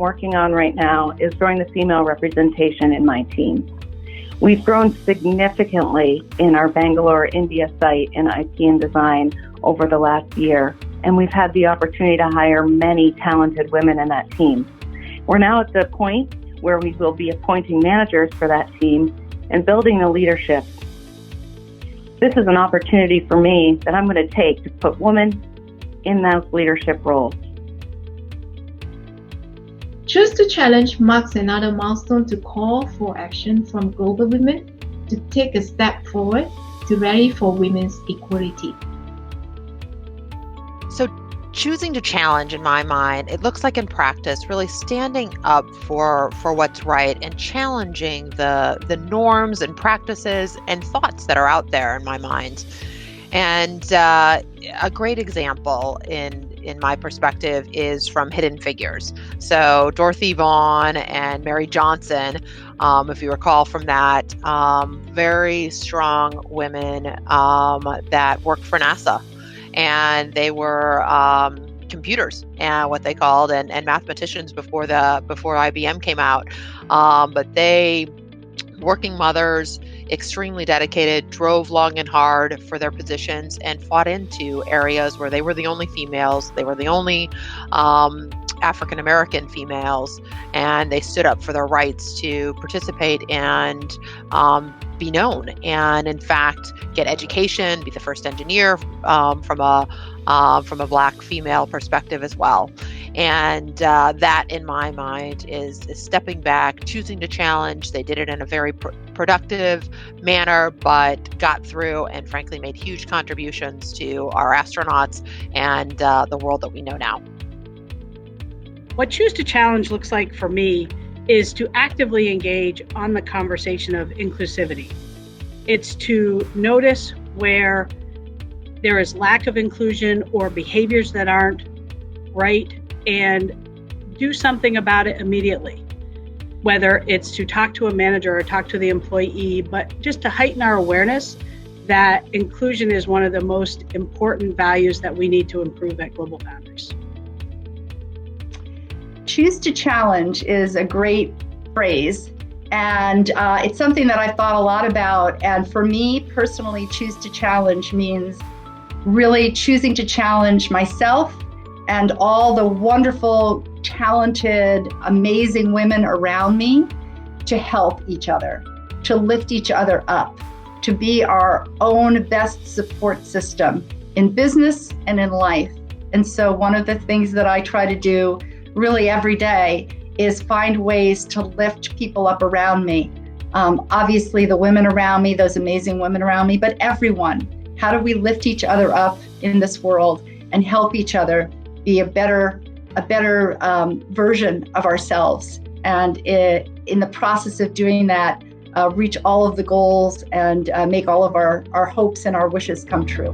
working on right now is growing the female representation in my team. We've grown significantly in our Bangalore, India site in IT and design over the last year, and we've had the opportunity to hire many talented women in that team. We're now at the point where we will be appointing managers for that team and building the leadership. This is an opportunity for me that I'm going to take to put women in those leadership roles. Choose to Challenge marks another milestone to call for action from global women to take a step forward to rally for women's equality. So choosing to challenge, in my mind, it looks like in practice, really standing up for what's right and challenging the norms and practices and thoughts that are out there in my mind. And a great example in my perspective is from Hidden Figures. So Dorothy Vaughan and Mary Johnson, if you recall from that, very strong women that worked for NASA. And they were computers and what they called and mathematicians before IBM came out. But they, working mothers, extremely dedicated, drove long and hard for their positions and fought into areas where they were the only females, they were the only African-American females, and they stood up for their rights to participate and be known, and in fact get education, be the first engineer from a Black female perspective as well. And that, in my mind, is stepping back, choosing to challenge. They did it in a very productive manner, but got through and frankly made huge contributions to our astronauts and the world that we know now. What Choose to Challenge looks like for me is to actively engage on the conversation of inclusivity. It's to notice where there is lack of inclusion or behaviors that aren't right and do something about it immediately, whether it's to talk to a manager or talk to the employee, but just to heighten our awareness that inclusion is one of the most important values that we need to improve at GlobalFoundries. Choose to Challenge is a great phrase, and it's something that I've thought a lot about. And for me personally, Choose to Challenge means really choosing to challenge myself and all the wonderful, talented, amazing women around me to help each other, to lift each other up, to be our own best support system in business and in life. And so one of the things that I try to do really every day is find ways to lift people up around me. Obviously the women around me, those amazing women around me, but everyone. How do we lift each other up in this world and help each other be a better version of ourselves? And in the process of doing that, reach all of the goals and make all of our hopes and our wishes come true.